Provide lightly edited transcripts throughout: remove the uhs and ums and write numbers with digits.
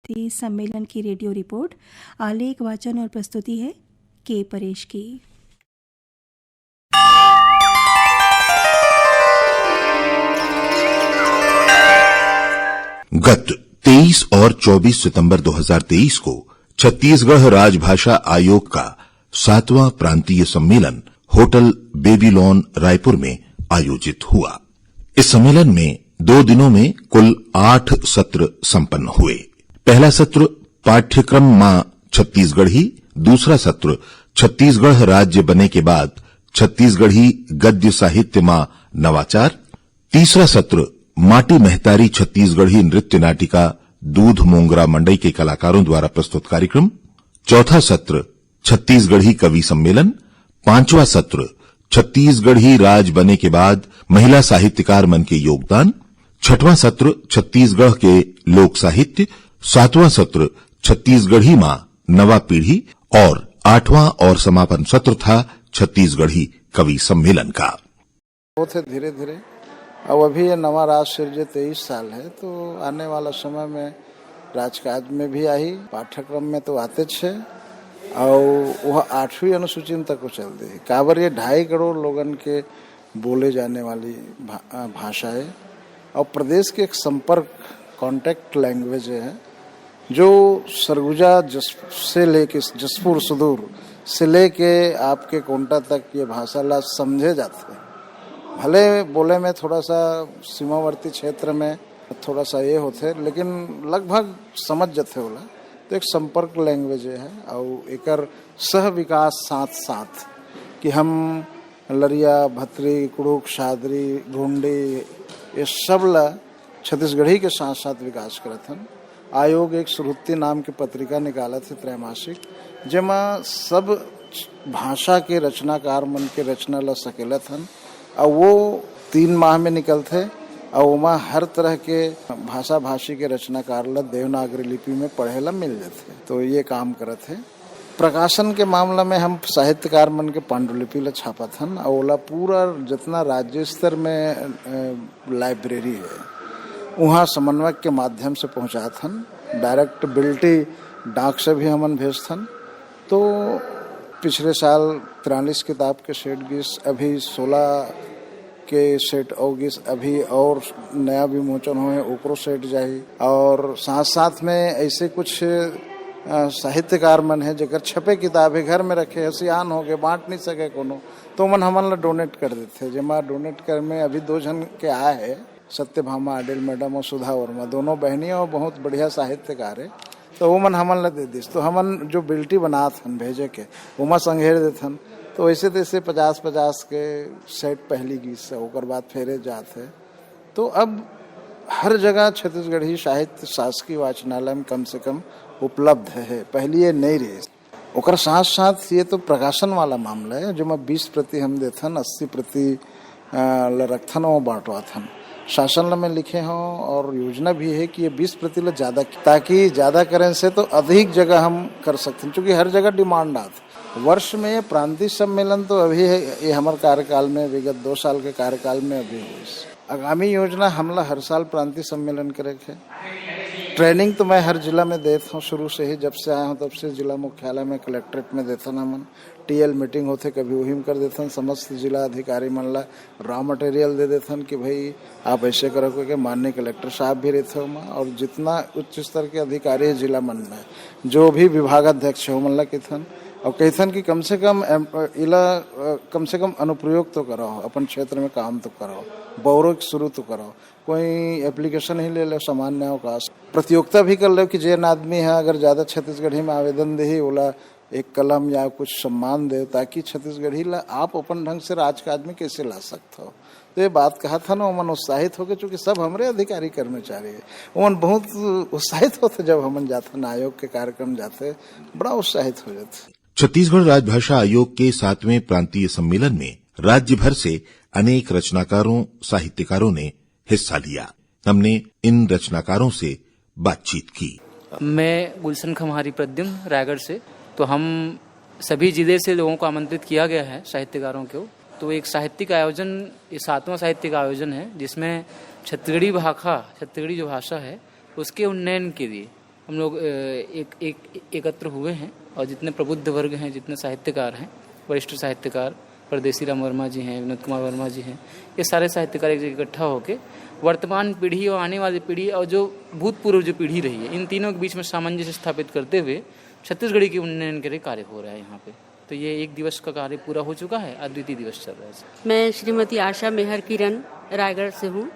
साहित्य सम्मेलन की रेडियो रिपोर्ट। आलेख वाचन और प्रस्तुति है के परेश की। गत 23 और 24 सितंबर 2023 को छत्तीसगढ़ राजभाषा आयोग का 7वां प्रांतीय सम्मेलन होटल बेबीलोन रायपुर में आयोजित हुआ। इस सम्मेलन में 2 दिनों में कुल 8 सत्र संपन्न हुए। पहला सत्र पाठ्यक्रम मां छत्तीसगढ़ी, दूसरा सत्र छत्तीसगढ़ राज्य बने के बाद छत्तीसगढ़ी गद्य साहित्य मां नवाचार, तीसरा सत्र माटी महतारी छत्तीसगढ़ी नृत्य नाटिका दूध मोंगरा मंडई के कलाकारों द्वारा प्रस्तुत कार्यक्रम, चौथा सत्र छत्तीसगढ़ी कवि सम्मेलन, पांचवा सत्र छत्तीसगढ़ी राज बने के बाद महिला साहित्यकार मन के योगदान, छठवां सत्र छत्तीसगढ़ के लोक साहित्य, सातवां सत्र छत्तीसगढ़ी मां नवा पीढ़ी और आठवां और समापन सत्र था छत्तीसगढ़ी कवि सम्मेलन का। धीरे धीरे अब अभी ये नवा राज सिरजे 23 साल है, तो आने वाला समय में राजकाज में भी आई, पाठ्यक्रम में तो आते छे और वह 8वीं अनुसूची में तक चल दी। काबर ये 2.5 करोड़ लोगन के बोले जाने वाली भाषा है और प्रदेश के एक संपर्क कॉन्टेक्ट लैंग्वेज है, जो सरगुजा से लेके जसपुर सुदूर से लेके आपके कोंटा तक ये भाषा ला समझे जाते हैं। भले बोले में थोड़ा सा सीमावर्ती क्षेत्र में थोड़ा सा ये होते, लेकिन लगभग समझ जाते होला। तो एक संपर्क लैंग्वेज है और एकर सह विकास साथ साथ कि हम लरिया भत्री कुड़ुक शादरी घुंडी ये सब ला छत्तीसगढ़ी के साथ साथ विकास करत हन। आयोग एक सुरुत्ती नाम की पत्रिका निकाला थे त्रैमासिक, जेमा सब भाषा के रचनाकार मन के रचना ला सकेलत हन और वो 3 माह में निकलते और वहाँ हर तरह के भाषा भाषी के रचनाकार ला देवनागरी लिपि में पढ़े ला मिल जाते। तो ये काम करत है। प्रकाशन के मामला में हम साहित्यकार मन के पांडुलिपि ला छापत हन और ओला पूरा जितना राज्य स्तर में लाइब्रेरी है वहाँ समन्वयक के माध्यम से पहुँचात हन। डायरेक्ट बिल्टी डाक से भी हमन भेजथन। तो पिछले साल 43 किताब के सेट गिस, अभी 16 के सेट औगिस, अभी और नया विमोचन हुए ओकरो सेट जाही और साथ साथ में ऐसे कुछ साहित्यकार मन है जेकर छपे किताब है घर में रखे है, सियान हो गए बांट नहीं सके कोनो, तो मन हमन ला डोनेट कर देते। जेमा डोनेट कर में अभी 2 जन के आए है, सत्यभामा अडिल मैडम और सुधा वर्मा, दोनों बहनियां और बहुत बढ़िया साहित्यकार है। तो वो मन हमन ला दे दिस, तो हमन जो बिल्टी बनात हन भेजे के उमा संघेर देथन। तो ऐसे तैसे 50-50 के सेट पहली गीत से ओकर बाद फेरे जात है। तो अब हर जगह छत्तीसगढ़ी साहित्य शासकीय वाचनालय में कम से कम उपलब्ध है, पहली ये नहीं रही। ओकर साथ साथ ये तो प्रकाशन वाला मामला है, जो मैं 20% हम देथन, 80% रखथन और बांटवाथन। शासन में लिखे हों और योजना भी है कि ये 20% ज़्यादा, ताकि ज़्यादा करें से तो अधिक जगह हम कर सकते हैं, क्योंकि हर जगह डिमांड आती। वर्ष में ये प्रांतीय सम्मेलन तो अभी है, ये हमारे कार्यकाल में विगत 2 साल के कार्यकाल में अभी हुई। आगामी योजना हमला हर साल प्रांतीय सम्मेलन करे थे। ट्रेनिंग तो मैं हर जिला में देता हूँ, शुरू से ही जब से आया हूँ तब से जिला मुख्यालय में कलेक्ट्रेट में देता ना मन टीएल मीटिंग होते कभी वही में कर देते हैं। समस्त जिला अधिकारी मन ला रॉ मटेरियल दे देते हैं कि भाई आप ऐसे करो, क्योंकि माननीय कलेक्टर साहब भी रहते हो और जितना उच्च स्तर के अधिकारी है जिला मन में जो भी विभागाध्यक्ष हो मन ला कहथन और कहथन कि कम से कम अनुप्रयोग तो करो, अपन क्षेत्र में काम तो करो, बौरो शुरू तो करो, कोई एप्लीकेशन ही ले लो सामान्य अवकाश, प्रतियोगिता भी कर लो कि जैन आदमी है अगर ज़्यादा छत्तीसगढ़ी में आवेदन दे ओला एक कलम या कुछ सम्मान दे, ताकि छत्तीसगढ़ी ला आप अपन ढंग से राजकाज में कैसे ला सकते हो। तो ये बात कहा था ना, मन उत्साहित हो गए, चूँकि सब हमारे अधिकारी कर्मचारी है, मन बहुत उत्साहित होते जब हम जाते ना आयोग के कार्यक्रम जाते, बड़ा उत्साहित हो जाते। छत्तीसगढ़ राजभाषा आयोग के 7वें प्रांतीय सम्मेलन में राज्य भर से अनेक रचनाकारों साहित्यकारों ने हिस्सा लिया। हमने इन रचनाकारों से बातचीत की। मैं गुलशन खम्हारी प्रद्युम्न रायगढ़ से। तो हम सभी जिले से लोगों को आमंत्रित किया गया है साहित्यकारों को। तो एक साहित्यिक आयोजन, ये 7वां साहित्यिक आयोजन है जिसमें छत्तीसगढ़ी जो भाषा है उसके उन्नयन के लिए हम लोग एकत्र हुए हैं और जितने प्रबुद्ध वर्ग हैं, जितने साहित्यकार हैं, वरिष्ठ साहित्यकार परदेसी राम वर्मा जी हैं, विनोद कुमार वर्मा जी हैं, ये सारे साहित्यकार एक जगह इकट्ठा होकर वर्तमान पीढ़ी और आने वाली पीढ़ी और जो भूतपूर्व जो पीढ़ी रही है, इन तीनों के बीच में सामंजस्य स्थापित करते हुए छत्तीसगढ़ी के उन्नयन के लिए कार्य हो रहा है यहाँ पे। तो ये 1 दिवस का कार्य पूरा हो चुका है, अद्वितीय दिवस चल रहा है। मैं श्रीमती आशा मेहर किरण रायगढ़ से हूँ।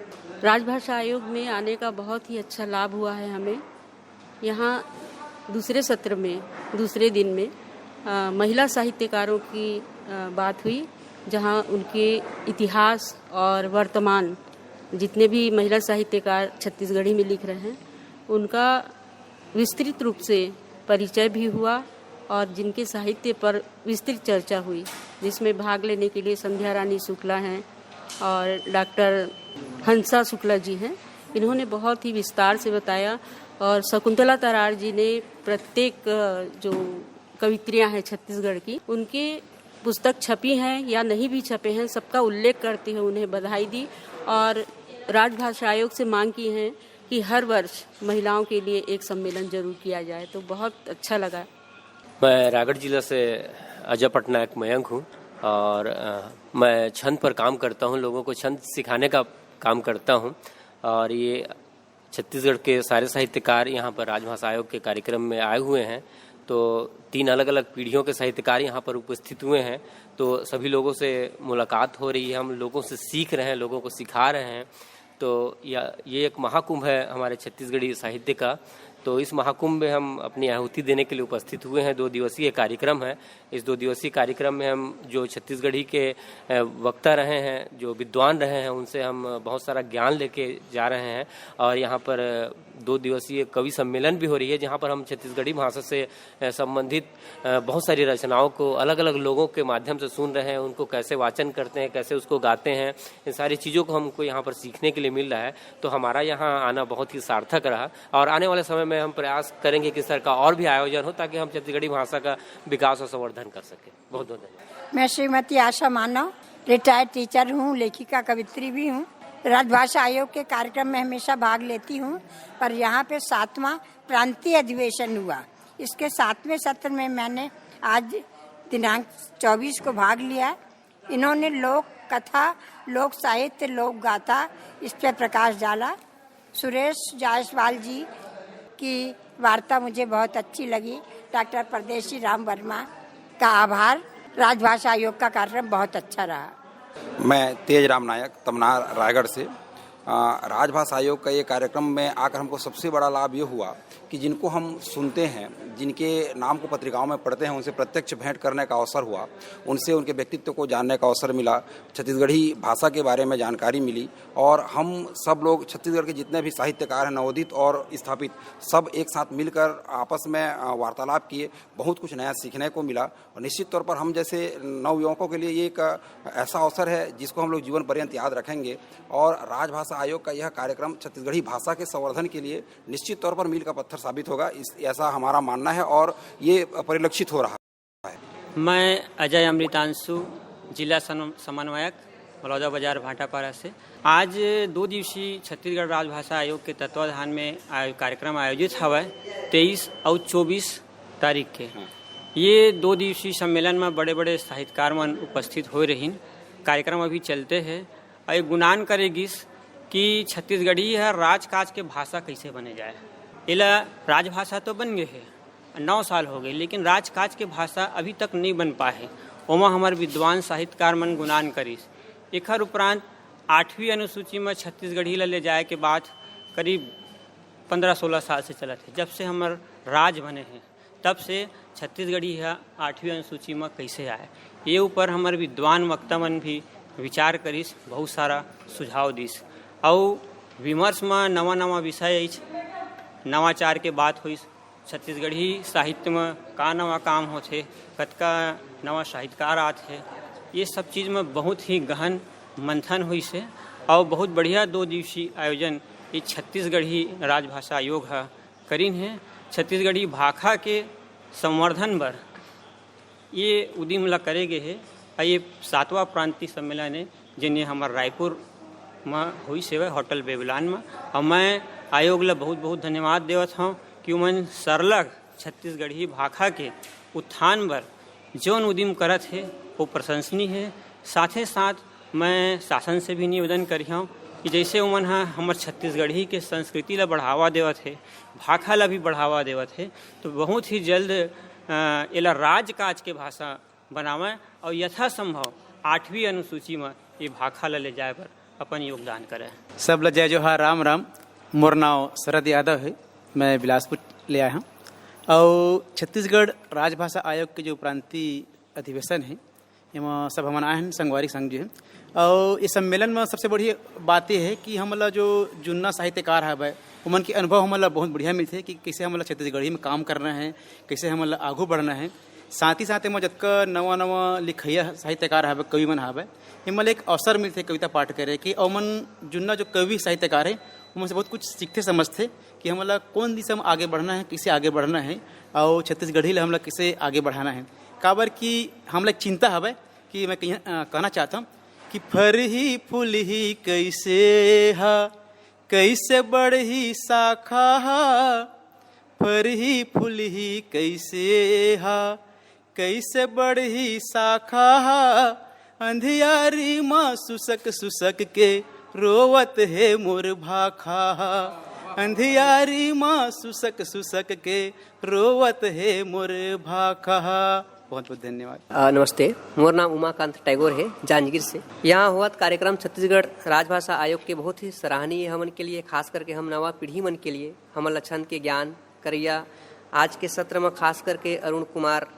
राजभाषा आयोग में आने का बहुत ही अच्छा लाभ हुआ है हमें। यहाँ दूसरे सत्र में, दूसरे दिन में महिला साहित्यकारों की बात हुई, जहाँ उनके इतिहास और वर्तमान जितने भी महिला साहित्यकार छत्तीसगढ़ी में लिख रहे हैं उनका विस्तृत रूप से परिचय भी हुआ और जिनके साहित्य पर विस्तृत चर्चा हुई, जिसमें भाग लेने के लिए संध्या रानी शुक्ला हैं और डॉक्टर हंसा शुक्ला जी हैं। इन्होंने बहुत ही विस्तार से बताया और शकुंतला तरार जी ने प्रत्येक जो कवित्रियां हैं छत्तीसगढ़ की, उनके पुस्तक छपी हैं या नहीं भी छपे हैं, सबका उल्लेख करते हुए उन्हें बधाई दी और राजभाषा आयोग से मांग की है कि हर वर्ष महिलाओं के लिए एक सम्मेलन जरूर किया जाए। तो बहुत अच्छा लगा। मैं रायगढ़ जिला से अजय पटनायक मयंक हूँ और मैं छंद पर काम करता हूँ, लोगों को छंद सिखाने का काम करता हूँ। और ये छत्तीसगढ़ के सारे साहित्यकार यहाँ पर राजभाषा आयोग के कार्यक्रम में आए हुए हैं। तो 3 अलग अलग पीढ़ियों के साहित्यकार यहाँ पर उपस्थित हुए हैं। तो सभी लोगों से मुलाकात हो रही है, हम लोगों से सीख रहे हैं, लोगों को सिखा रहे हैं। तो ये एक महाकुंभ है हमारे छत्तीसगढ़ी साहित्य का। तो इस महाकुंभ में हम अपनी आहुति देने के लिए उपस्थित हुए हैं। 2 दिवसीय कार्यक्रम है। इस 2 दिवसीय कार्यक्रम में हम जो छत्तीसगढ़ी के वक्ता रहे हैं, जो विद्वान रहे हैं, उनसे हम बहुत सारा ज्ञान लेके जा रहे हैं। और यहाँ पर 2 दिवसीय कवि सम्मेलन भी हो रही है, जहाँ पर हम छत्तीसगढ़ी भाषा से संबंधित बहुत सारी रचनाओं को अलग अलग लोगों के माध्यम से सुन रहे हैं, उनको कैसे वाचन करते हैं, कैसे उसको गाते हैं, इन सारी चीज़ों को हमको यहाँ पर सीखने के लिए मिल रहा है। तो हमारा यहाँ आना बहुत ही सार्थक रहा और आने वाले समय में हम प्रयास करेंगे कि इस तरह का और भी आयोजन हो, ताकि हम छत्तीसगढ़ी भाषा का विकास और संवर्धन कर सकें। बहुत बहुत धन्यवाद। मैं श्रीमती आशा मानव, रिटायर्ड टीचर हूँ, लेखिका, कवित्री भी हूँ। राजभाषा आयोग के कार्यक्रम में हमेशा भाग लेती हूँ, पर यहाँ पे 7वां प्रांतीय अधिवेशन हुआ। इसके 7वें सत्र में मैंने आज दिनांक 24 को भाग लिया। इन्होंने लोक कथा, लोक साहित्य, लोक गाथा, इस पर प्रकाश डाला। सुरेश जायसवाल जी की वार्ता मुझे बहुत अच्छी लगी। डॉक्टर परदेसी राम वर्मा का आभार। राजभाषा आयोग का कार्यक्रम बहुत अच्छा रहा। मैं तेज राम नायक, तमनार, रायगढ़ से। राजभाषा आयोग का ये कार्यक्रम में आकर हमको सबसे बड़ा लाभ ये हुआ कि जिनको हम सुनते हैं, जिनके नाम को पत्रिकाओं में पढ़ते हैं, उनसे प्रत्यक्ष भेंट करने का अवसर हुआ, उनसे उनके व्यक्तित्व को जानने का अवसर मिला, छत्तीसगढ़ी भाषा के बारे में जानकारी मिली। और हम सब लोग छत्तीसगढ़ के जितने भी साहित्यकार हैं, नवोदित और स्थापित, सब एक साथ मिलकर आपस में वार्तालाप किए, बहुत कुछ नया सीखने को मिला। और निश्चित तौर पर हम जैसे नवयुवकों के लिए ये एक ऐसा अवसर है जिसको हम लोग जीवन पर्यंत याद रखेंगे। और राजभाषा आयोग का यह कार्यक्रम छत्तीसगढ़ी भाषा के संवर्धन के लिए निश्चित तौर पर मील का पत्थर साबित होगा, ऐसा हमारा मानना है और ये परिलक्षित हो रहा है। मैं अजय अमृतांशु, जिला समन्वयक, बलौदा बाजार भाटापारा से। आज 2 दिवसीय छत्तीसगढ़ राजभाषा आयोग के तत्वाधान में कार्यक्रम आयोजित हुआ है 23 और 24 तारीख के। ये 2 दिवसीय सम्मेलन में बड़े बड़े साहित्यकार मन उपस्थित हो रही। कार्यक्रम अभी चलते हैं और ये गुणान करेगिस कि छत्तीसगढ़ी है राजकाज के भाषा कैसे बने जाए। इला राजभाषा तो बन गए है, 9 साल हो गए, लेकिन राजकाज के भाषा अभी तक नहीं बन पाए। ओमा हमारे विद्वान साहित्यकार मन गुणान करिस। एकर उपरांत 8वीं अनुसूची में छत्तीसगढ़ी ले जाए के बाद करीब 15-16 साल से चलत है। जब से हमार राज बने हैं तब से छत्तीसगढ़ी है 8वीं अनुसूची में कैसे आए, ये ऊपर हमारे विद्वान वक्ता मन भी विचार करिस, बहुत सारा सुझाव दिस। और विमर्श में नवा नवा विषय नवाचार के बात हुई। छत्तीसगढ़ी साहित्य में का नवा काम होते, कतका नवा साहित्यकार आते, ये सब चीज़ में बहुत ही गहन मंथन हुई से। और बहुत बढ़िया 2 दिवसीय आयोजन ये छत्तीसगढ़ी राजभाषा आयोग है करीन है। छत्तीसगढ़ी भाषा के संवर्धन बर ये उद्यम ला करेगे है। और ये 7वां प्रांतीय सम्मेलन है जिन्हें हमारे रायपुर में हुई सेवा होटल बेबीलोन में। और मैं आयोग ला बहुत बहुत धन्यवाद देवत हूँ कि उमन सरलग छत्तीसगढ़ी भाषा के उत्थान बर जौन उद्यम करत है वो प्रशंसनीय है। साथ ही साथ मैं शासन से भी निवेदन करिहूँ कि जैसे उमन हमर छत्तीसगढ़ी के संस्कृति ला बढ़ावा देवत है, भाषा ला भी बढ़ावा देवत है, तो बहुत ही जल्द एला राजकाज के भाषा बनावें और यथासंभव 8वीं अनुसूची में ये भाषा ला ले जाए पर अपन योगदान करें। सब ला जय जोहार, राम राम। मोर नाम शरद यादव है, मैं बिलासपुर ले आया हूँ। और छत्तीसगढ़ राजभाषा आयोग के जो प्रांतीय अधिवेशन है एमा सब हमन आए हैं, संगवारी संघ जो है। और इस सम्मेलन में सबसे बड़ी बात यह है कि हमला जो जुन्ना साहित्यकार है उमन के अनुभव हमला बहुत बढ़िया मिलते हैं कि कैसे हमला छत्तीसगढ़ी में काम करना है, कैसे हमला आगू बढ़ना है। साथ ही साथ एम जतका नवा नवा लिखैया साहित्यकार है, कवि मन है, एमल एक अवसर मिलते कविता पाठ करे कि अमन जुन्ना जो कवि साहित्यकार है उनसे बहुत कुछ सीखते समझते कि हमला कौन दिशा में आगे बढ़ना है, कैसे आगे बढ़ना है और छत्तीसगढ़ी हमला कैसे आगे बढ़ाना है। काबर कि हमला चिंता है कि मैं कहना चाहता हूँ कि फरही फूलही कैसे हा, कैसे बढ़ही शाखा हा, फरही फूलही कैसे हा, कैसे बढ़ही शाखा हा, अंधियारी माँ सुसक सुसक के रोवत है मोर भाखा हा, अंधियारी माँ सुसक सुसक के रोवत है मोर भाखा हा। बहुत बहुत धन्यवाद। नमस्ते, मोर नाम उमाकांत टैगोर है, जांजगीर से। यहाँ हुआ कार्यक्रम छत्तीसगढ़ राजभाषा आयोग के बहुत ही सराहनीय हमन के लिए, खास करके हम नवा पीढ़ी मन के लिए हमन छंद के ज्ञान करिया। आज के सत्र में खास करके अरुण कुमार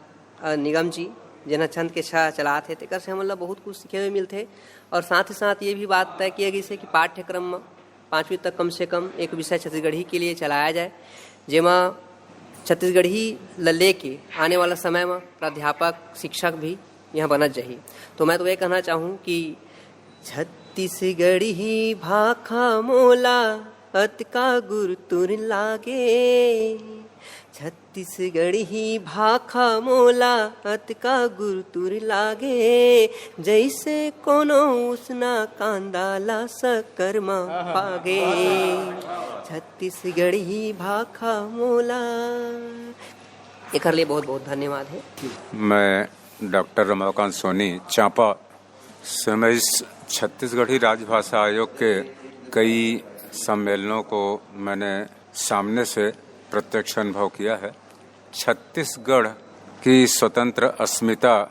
निगम जी जिन्हें छंद के छा चलाते थे, तेकर से हमन ला बहुत कुछ सीखे हुए मिलते। और साथ ही साथ ये भी बात तय किया गई कि पाठ्यक्रम में 5वीं तक कम से कम एक विषय छत्तीसगढ़ी के लिए चलाया जाए, जेमा छत्तीसगढ़ी ले के आने वाला समय में प्राध्यापक शिक्षक भी यहाँ बनत जाही। तो मैं तो ये कहना चाहूँ कि छत्तीसगढ़ी भाखा मोला अतका गुर तुर लागे, छत्तीसगढ़ी भाखा मोला अतका गुर तुर लागे, जैसे कोनो उसना कांदाला सकरमा पागे, छत्तीसगढ़ी भाखा मोला। एक लिए बहुत बहुत धन्यवाद है। मैं डॉक्टर रमाकांत सोनी चांपा से मैं इस छत्तीसगढ़ी राजभाषा आयोग के कई सम्मेलनों को मैंने सामने से प्रत्यक्ष अनुभव किया है। छत्तीसगढ़ की स्वतंत्र अस्मिता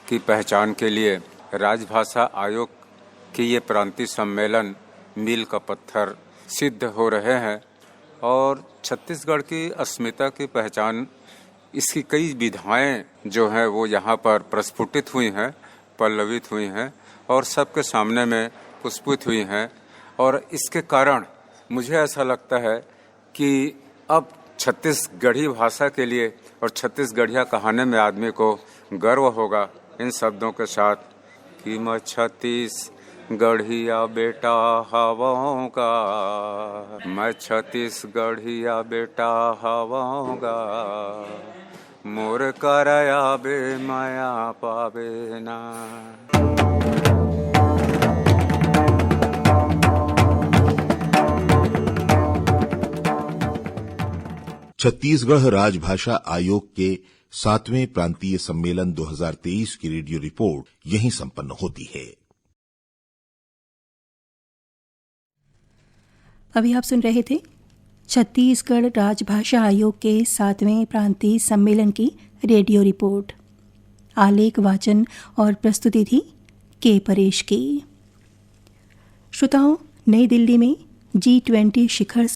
की पहचान के लिए राजभाषा आयोग के ये प्रांतीय सम्मेलन मील का पत्थर सिद्ध हो रहे हैं और छत्तीसगढ़ की अस्मिता की पहचान, इसकी कई विधाएं जो हैं वो यहाँ पर प्रस्फुटित हुई हैं, पल्लवित हुई हैं और सबके सामने में पुष्पित हुई हैं। और इसके कारण मुझे ऐसा लगता है कि अब छत्तीसगढ़ी भाषा के लिए और छत्तीसगढ़िया कहाने में आदमी को गर्व होगा इन शब्दों के साथ कि मैं छत्तीसगढ़िया बेटा हवाऊंगा, मैं छत्तीसगढ़िया बेटा हवाऊंगा, मोर करया बे माया पावे ना। छत्तीसगढ़ राजभाषा आयोग के 7वें प्रांतीय सम्मेलन 2023 की रेडियो रिपोर्ट यहीं संपन्न होती है। अभी आप सुन रहे थे छत्तीसगढ़ राजभाषा आयोग के 7वें प्रांतीय सम्मेलन की रेडियो रिपोर्ट। आलेख वाचन और प्रस्तुति थी के परेश की। श्रोताओं, नई दिल्ली में G20 शिखर